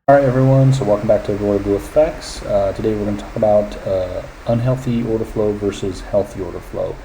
Alright everyone, so welcome back to Royal Blu FX. Today we're going to talk about unhealthy order flow versus healthy order flow.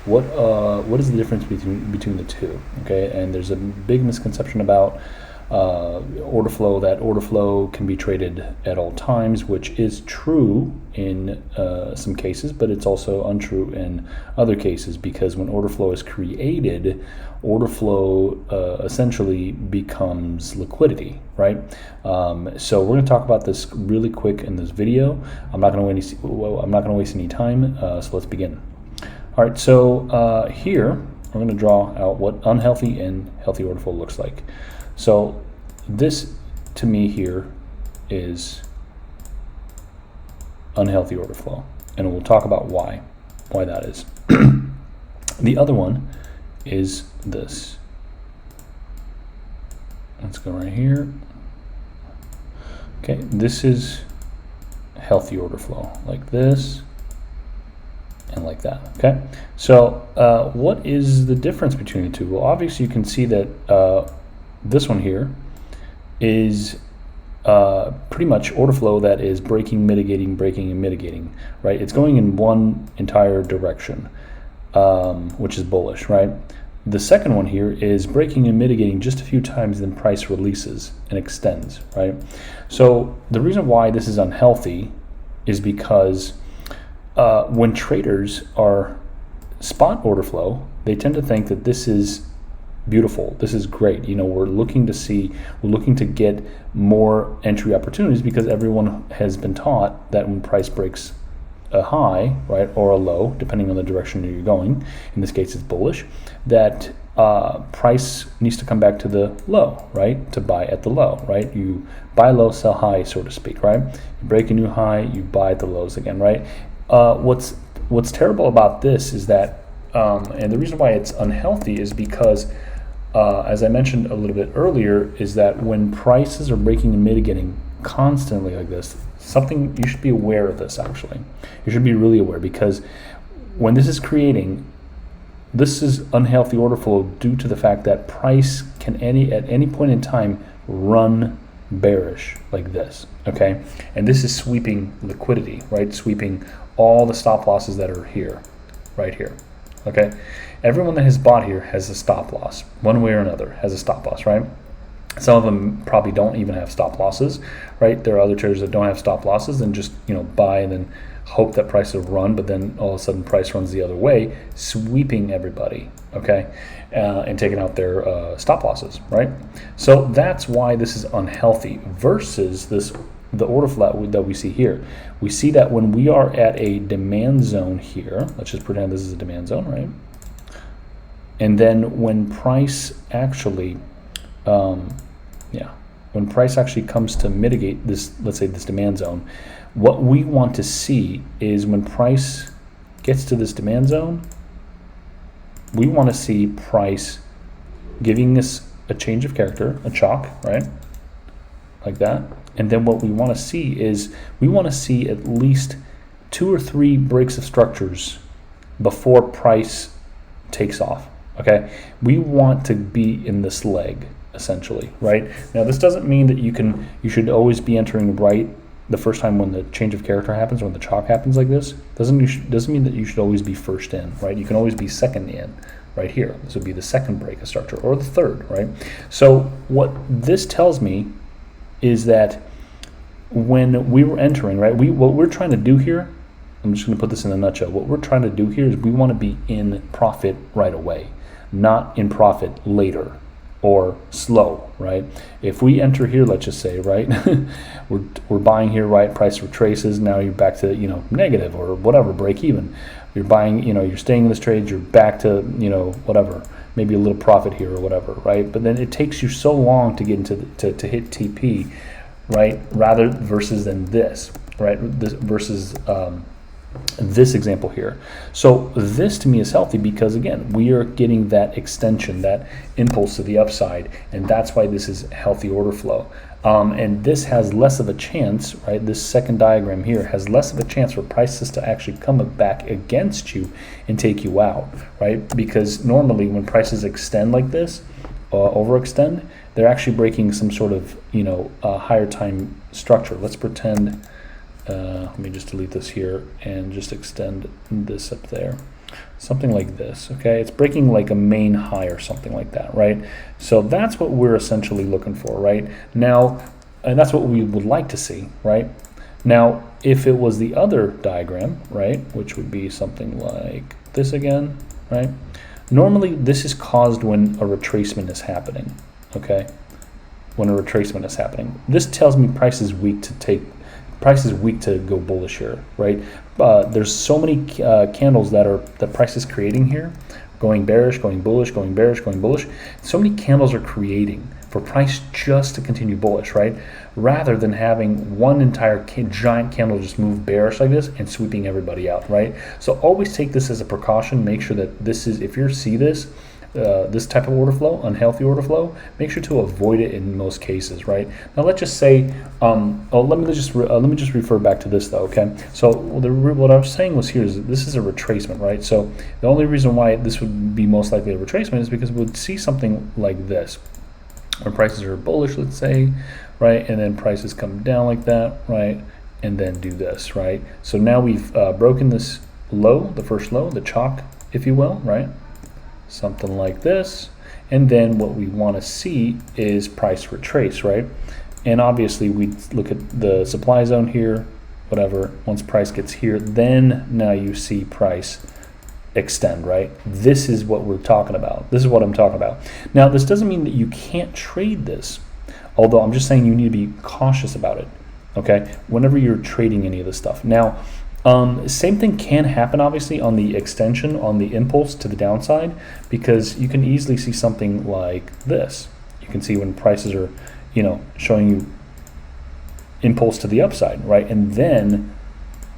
What is the difference between the two? Okay, and there's a big misconception about order flow, that order flow can be traded at all times, which is true in some cases, but it's also untrue in other cases, because when order flow is created, order flow essentially becomes liquidity, right? So we're going to talk about this really quick in this video. I'm not going to waste any time, so let's begin. All right, so here we're going to draw out what unhealthy and healthy order flow looks like. So this, to me, here is unhealthy order flow, and we'll talk about why that is. The other one is this. Let's go right here. Okay, this is healthy order flow, like this and like that. Okay, so what is the difference between the two? Well, obviously you can see that this one here is pretty much order flow that is breaking, mitigating, breaking, and mitigating, right? It's going in one entire direction, which is bullish, right? The second one here is breaking and mitigating just a few times, then price releases and extends, right? So the reason why this is unhealthy is because when traders are spot order flow, they tend to think that this is beautiful, this is great. You know, we're looking to get more entry opportunities, because everyone has been taught that when price breaks a high, right, or a low, depending on the direction you're going, in this case it's bullish, that price needs to come back to the low, right, to buy at the low, right? You buy low, sell high, so to speak, right? You break a new high, you buy at the lows again, right? What's terrible about this is that, and the reason why it's unhealthy is because, as I mentioned a little bit earlier, is that when prices are breaking and mitigating constantly like this, something you should be aware of this. Actually, you should be really aware, because when this is creating, this is unhealthy order flow due to the fact that price can at any point in time run bearish like this. Okay, and this is sweeping liquidity, right? Sweeping all the stop losses that are here, right here. Okay, everyone that has bought here has a stop loss, one way or another, has a stop loss, right? Some of them probably don't even have stop losses, right? There are other traders that don't have stop losses and just, you know, buy and then hope that price will run, but then all of a sudden price runs the other way, sweeping everybody, okay, and taking out their stop losses, right? So that's why this is unhealthy versus the order flow that we see here. We see that when we are at a demand zone here, let's just pretend this is a demand zone, right? And then when price actually when price actually comes to mitigate this, let's say this demand zone, what we want to see is when price gets to this demand zone, we want to see price giving us a change of character, a chalk, right? Like that. And then what we want to see is, we want to see at least 2 or 3 breaks of structures before price takes off. Okay, we want to be in this leg, essentially, right? Now this doesn't mean that you should always be entering right the first time when the change of character happens, when the chalk happens like this. Doesn't mean that you should always be first in, right? You can always be second in, right here. This would be the second break of structure, or the third, right? So what this tells me is that when we were entering, right, what we're trying to do here, I'm just going to put this in a nutshell. What we're trying to do here is we want to be in profit right away, not in profit later or slow, right? If we enter here, let's just say, right, we're buying here, right, price retraces, now you're back to, you know, negative or whatever, break even. You're buying, you know, you're staying in this trade, you're back to, you know, whatever, maybe a little profit here or whatever, right? But then it takes you so long to get into to hit TP, right, rather versus than this, right, versus this example here. So this to me is healthy, because again, we are getting that extension, that impulse to the upside, and that's why this is healthy order flow. And this has less of a chance, right? This second diagram here has less of a chance for prices to actually come back against you and take you out, right? Because normally when prices extend like this, overextend, they're actually breaking some sort of, higher time structure. Let's pretend, let me just delete this here and just extend this up there. Something like this, okay? It's breaking like a main high or something like that, right? So that's what we're essentially looking for, right? Now, and that's what we would like to see, right? Now, if it was the other diagram, right, which would be something like this again, right? Normally, this is caused when a retracement is happening, okay? When a retracement is happening. This tells me price is weak to go bullish here, right? There's so many candles that price is creating here, going bearish, going bullish, going bearish, going bullish. So many candles are creating for price just to continue bullish, right? Rather than having one entire giant candle just move bearish like this and sweeping everybody out, right? So always take this as a precaution. Make sure that this is, if you see this, this type of order flow, unhealthy order flow, make sure to avoid it in most cases, right? Now let's just say, let me just refer back to this though, okay? So what I was saying was here is that this is a retracement, right? So the only reason why this would be most likely a retracement is because we'd see something like this, when prices are bullish, let's say, right? And then prices come down like that, right? And then do this, right? So now we've broken this low, the first low, the chalk, if you will, right? Something like this. And then what we want to see is price retrace, right? And obviously we look at the supply zone here, whatever. Once price gets here, then now you see price extend, right? This is what we're talking about. This is what I'm talking about. Now, this doesn't mean that you can't trade this, although I'm just saying you need to be cautious about it, okay? Whenever you're trading any of this stuff. Now, same thing can happen, obviously, on the extension, on the impulse to the downside, because you can easily see something like this. You can see when prices are, showing you impulse to the upside, right? And then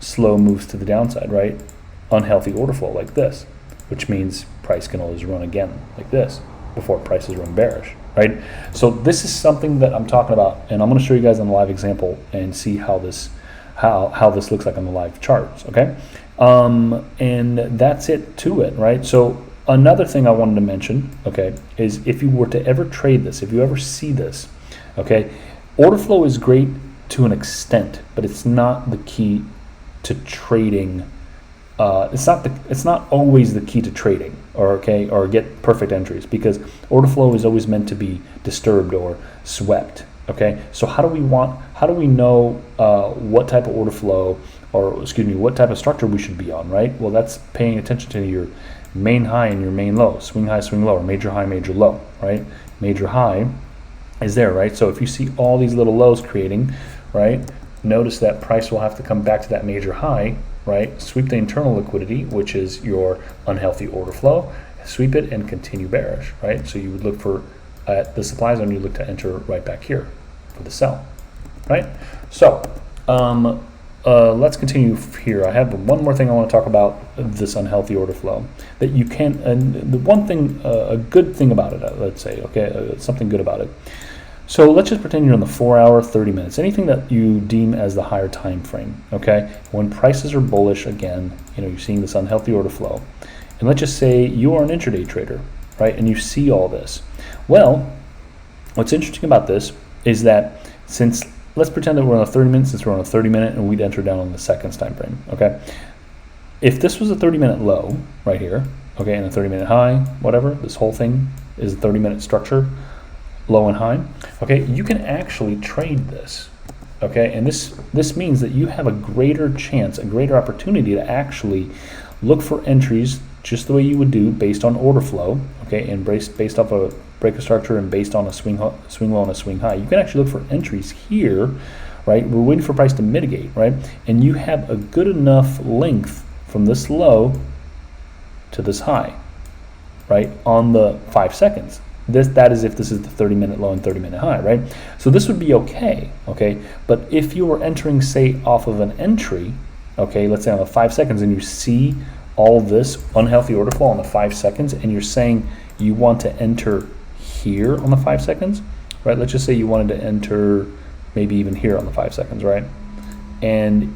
slow moves to the downside, right? Unhealthy order flow like this, which means price can always run again like this before prices run bearish, right? So this is something that I'm talking about, and I'm going to show you guys on a live example and see how this looks like on the live charts, okay? And that's it to it, right? So another thing I wanted to mention, okay, is if you were to ever trade this, if you ever see this, okay, order flow is great to an extent, but it's not the key to trading. It's not always the key to trading, or get perfect entries, because order flow is always meant to be disturbed or swept. Okay, so how do we know what type of order flow, or what type of structure we should be on, right? Well, that's paying attention to your main high and your main low, swing high, swing low, or major high, major low, right? Major high is there, right? So if you see all these little lows creating, right, notice that price will have to come back to that major high, right? Sweep the internal liquidity, which is your unhealthy order flow, sweep it and continue bearish, right? So you would look for, at the supply zone, you look to enter right back here for the sell, right? So let's continue here. I have one more thing I want to talk about, this unhealthy order flow, that you can, and the one thing, a good thing about it, let's say, okay, something good about it. So let's just pretend you're on the 4 hour, 30 minutes, anything that you deem as the higher time frame, okay? When prices are bullish, again, you're seeing this unhealthy order flow. And let's just say you are an intraday trader, right? And you see all this. Well, what's interesting about this is that let's pretend that we're on a 30 minute, since we're on a 30 minute and we'd enter down on the seconds time frame, okay? If this was a 30 minute low right here, okay, and a 30 minute high, whatever, this whole thing is a 30 minute structure, low and high, okay, you can actually trade this, okay? And this means that you have a greater chance, a greater opportunity to actually look for entries just the way you would do based on order flow, okay, and based off a breaker structure and based on a swing low and a swing high. You can actually look for entries here, right? We're waiting for price to mitigate, right? And you have a good enough length from this low to this high, right, on the 5 seconds. That is if this is the 30 minute low and 30 minute high, right? So this would be okay, But if you were entering, say, off of an entry, okay, let's say on the 5 seconds, and you see all this unhealthy order flow on the 5 seconds, and you're saying you want to enter here on the 5 seconds, right? Let's just say you wanted to enter maybe even here on the 5 seconds, right? And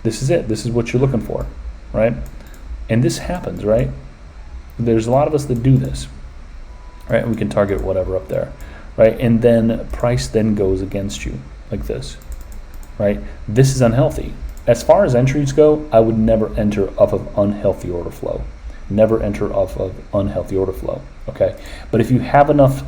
this is it. This is what you're looking for, right? And this happens, right? There's a lot of us that do this. right? We can target whatever up there, right? And then price then goes against you like this, right? This is unhealthy. As far as entries go, I would never enter off of unhealthy order flow. Never enter off of unhealthy order flow, okay? But if you have enough,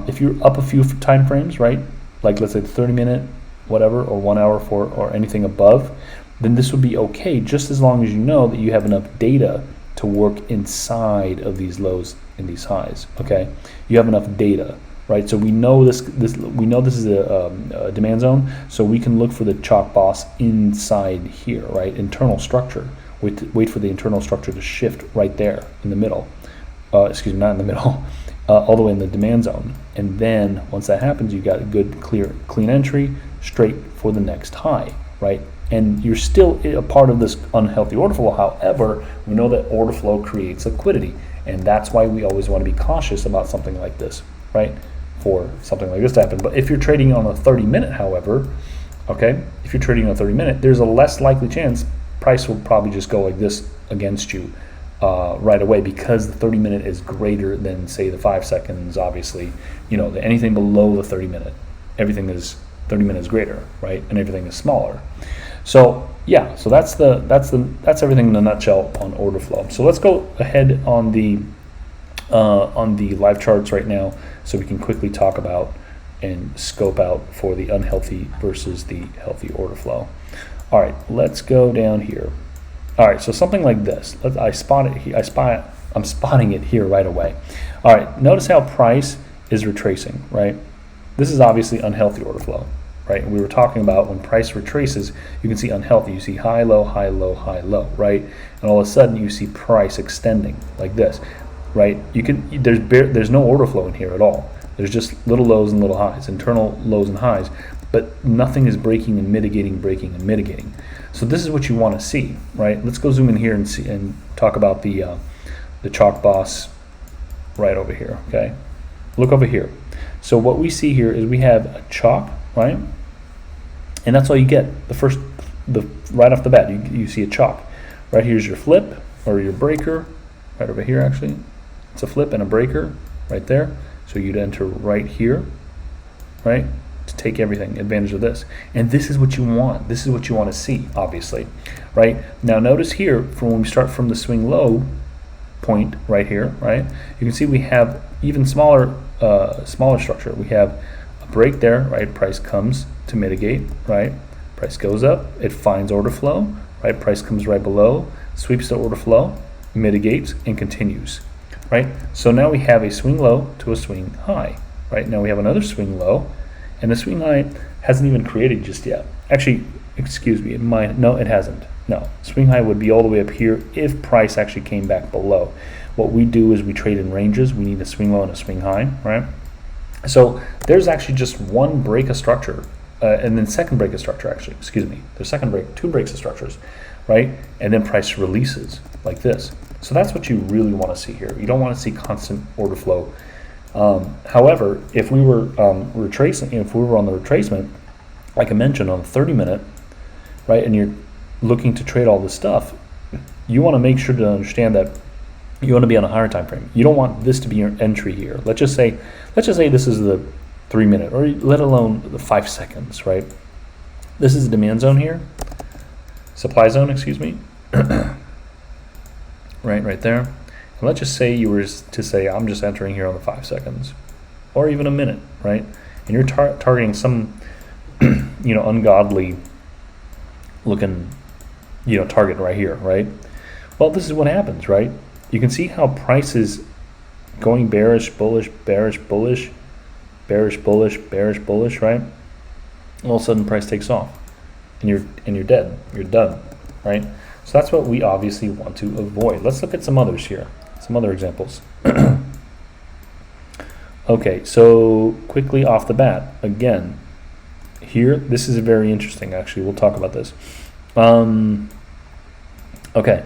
if you're up a few time frames, right? Like let's say 30-minute, whatever, or 1 hour or anything above, then this would be okay, just as long as you know that you have enough data to work inside of these lows and these highs, okay? You have enough data, right? So we know this is a demand zone, so we can look for the chalk boss inside here, right? Internal structure. Wait for the internal structure to shift right there in the middle. Excuse me, not in the middle, all the way in the demand zone. And then once that happens, you got a good, clean entry straight for the next high, right? And you're still a part of this unhealthy order flow. However, we know that order flow creates liquidity, and that's why we always want to be cautious about something like this, right? For something like this to happen. But if you're trading on a 30-minute, however, okay, if you're trading on a 30-minute, there's a less likely chance price will probably just go like this against you right away, because the 30-minute is greater than, say, the 5 seconds. Obviously, you know, anything below the 30-minute, everything is 30-minute is greater, right? And everything is smaller. So yeah, so that's everything in a nutshell on order flow. So let's go ahead on the live charts right now, so we can quickly talk about and scope out for the unhealthy versus the healthy order flow. All right, let's go down here. All right, so something like this. I'm spotting it here right away. All right, notice how price is retracing, right? This is obviously unhealthy order flow, right? And we were talking about when price retraces, you can see unhealthy. You see high, low, high, low, high, low, right? And all of a sudden you see price extending like this, right? There's no order flow in here at all. There's just little lows and little highs, internal lows and highs, but nothing is breaking and mitigating, breaking and mitigating. So this is what you want to see, right? Let's go zoom in here and see and talk about the chalk boss right over here. Okay, look over here. So what we see here is we have a chalk, right? And that's all you get. Right off the bat, you see a chalk. Right here's your flip or your breaker. Right over here, actually, it's a flip and a breaker right there. So you'd enter right here, right, to take advantage of this. And this is what you want. This is what you want to see, obviously, right? Now notice here, from when we start from the swing low point right here, right, you can see we have even smaller structure. We have a break there, right? Price comes to mitigate, right? Price goes up, it finds order flow, right? Price comes right below, sweeps the order flow, mitigates, and continues, right? So now we have a swing low to a swing high, right? Now we have another swing low, and the swing high hasn't even created just yet. Actually, excuse me, no, it hasn't. No, swing high would be all the way up here if price actually came back below. What we do is we trade in ranges. We need a swing low and a swing high, right? So there's actually just one break of structure, and then second break of structure, actually, excuse me. There's two breaks of structures, right? And then price releases like this. So that's what you really want to see here. You don't want to see constant order flow. However, if we were on the retracement, like I mentioned, on the 30-minute, right, and you're looking to trade all this stuff, you want to make sure to understand that you want to be on a higher time frame. You don't want this to be your entry here. Let's just say this is the 3-minute, or let alone the 5 seconds, right? This is the demand zone here, supply zone, excuse me, right there. And let's just say you were to say, I'm just entering here on the 5 seconds, or even a minute, right? And you're targeting some, ungodly looking, target right here, right? Well, this is what happens, right? You can see how price is going bearish, bullish, bearish, bullish, bearish, bullish, bearish, bullish, right? All of a sudden, price takes off, and you're dead. You're done, right? So that's what we obviously want to avoid. Let's look at some others here, some other examples. Okay, so quickly off the bat, again, here, this is very interesting, actually. We'll talk about this. Okay,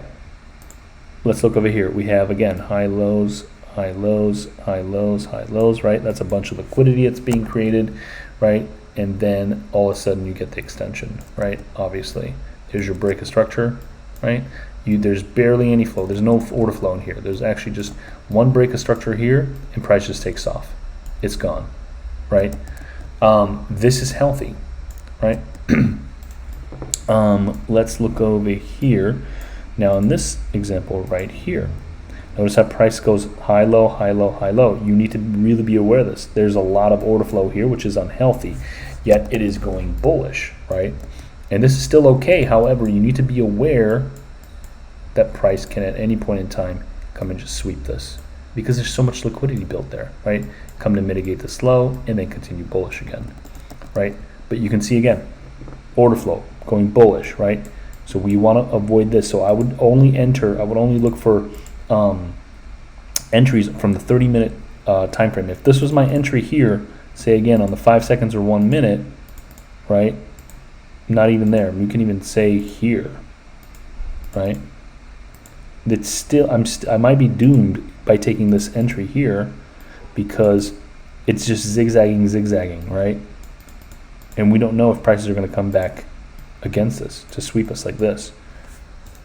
let's look over here. We have, again, high lows, high lows, high lows, high lows, right? That's a bunch of liquidity that's being created, right? And then all of a sudden you get the extension, right? Obviously, here's your break of structure, right? There's barely any flow. There's no order flow in here. There's actually just one break of structure here, and price just takes off. It's gone, right? This is healthy, right? Let's look over here. Now in this example right here, notice how price goes high, low, high, low, high, low. You need to really be aware of this. There's a lot of order flow here, which is unhealthy, yet it is going bullish, right? And this is still okay. However, you need to be aware that price can at any point in time come and just sweep this, because there's so much liquidity built there, right? Come to mitigate the slow and then continue bullish again, right? But you can see again, order flow going bullish, right? So we want to avoid this. So I would only look for entries from the 30-minute time frame. If this was my entry here, say again on the 5 seconds or 1 minute, right? Not even there. You can even say here, right? It's still, I might be doomed by taking this entry here, because it's just zigzagging, right? And we don't know if prices are going to come back against us to sweep us like this,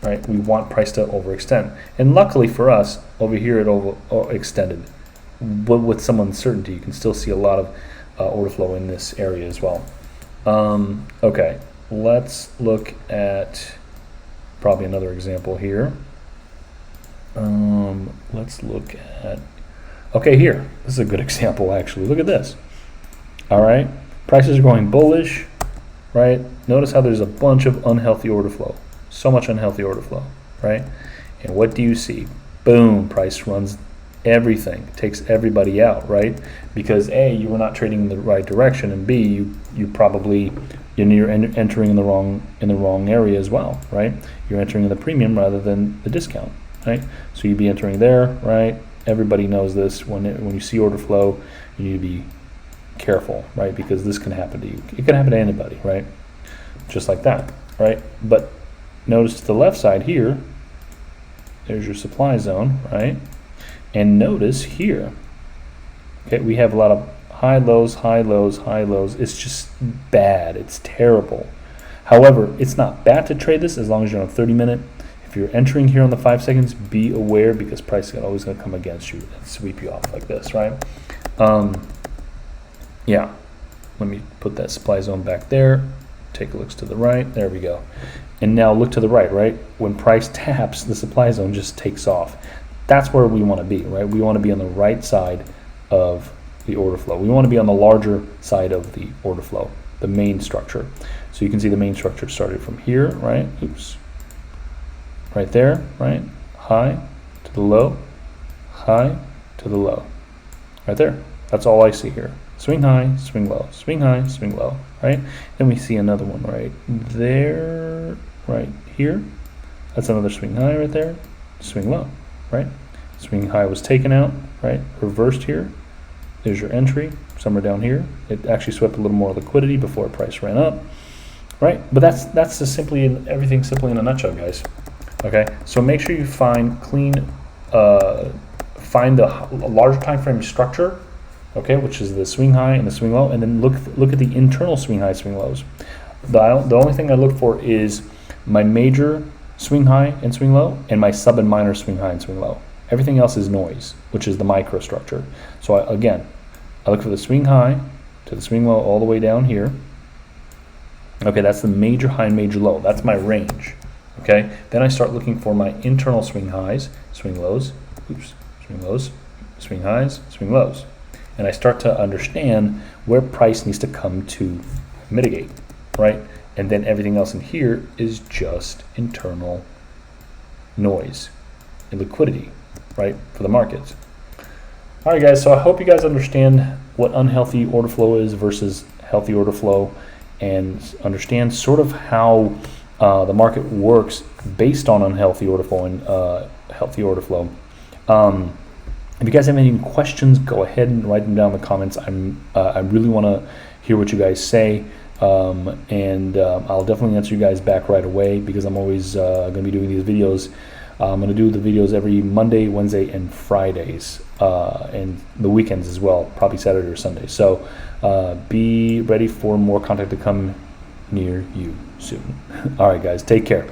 right? We want price to overextend, and luckily for us, over here it overextended, but with some uncertainty. You can still see a lot of order flow in this area as well. Okay, let's look at probably another example here. Let's look at, okay, here, this is a good example actually. Look at this. All right, prices are going bullish, right? Notice how there's a bunch of unhealthy order flow, so much unhealthy order flow, right? And what do you see? Boom, price runs everything, takes everybody out, right? Because A, you were not trading in the right direction, and B, you're entering in the wrong area as well, right? You're entering in the premium rather than the discount, right? So you'd be entering there, right? Everybody knows this. When you see order flow, you need to be careful, right? Because this can happen to you. It can happen to anybody, right? Just like that, right? But notice to the left side here, there's your supply zone, right? And notice here, okay, we have a lot of high lows, high lows, high lows. It's just bad. It's terrible. However, it's not bad to trade this as long as you're on a 30-minute. If you're entering here on the 5 seconds, be aware, because price is always going to come against you and sweep you off like this, right? Yeah, let me put that supply zone back there. Take a look to the right. There we go. And now look to the right, right? When price taps, the supply zone just takes off. That's where we want to be, right? We want to be on the right side of the order flow. We want to be on the larger side of the order flow, the main structure. So you can see the main structure started from here, right? Oops. Right there, right? High to the low, high to the low. Right there. That's all I see here. Swing high, swing low, swing high, swing low, right? Then we see another one right there, right here. That's another swing high right there, swing low, right? Swing high was taken out, right? Reversed here. There's your entry, somewhere down here. It actually swept a little more liquidity before price ran up, right? But that's just everything simply in a nutshell, guys. Okay, so make sure you find the larger time frame structure, okay, which is the swing high and the swing low, and then look at the internal swing high, swing lows. The only thing I look for is my major swing high and swing low, and my sub and minor swing high and swing low. Everything else is noise, which is the microstructure. So I look for the swing high to the swing low all the way down here. Okay, that's the major high and major low. That's my range. Okay, then I start looking for my internal swing highs, swing lows, oops, swing lows, swing highs, swing lows. And I start to understand where price needs to come to mitigate, right? And then everything else in here is just internal noise and liquidity, right, for the markets. All right, guys, so I hope you guys understand what unhealthy order flow is versus healthy order flow, and understand sort of how the market works based on unhealthy order flow and healthy order flow. If you guys have any questions, go ahead and write them down in the comments. I really want to hear what you guys say, and I'll definitely answer you guys back right away, because I'm always going to be doing these videos. I'm going to do the videos every Monday, Wednesday, and Fridays, and the weekends as well, probably Saturday or Sunday. So be ready for more content to come near you soon. All right, guys, take care.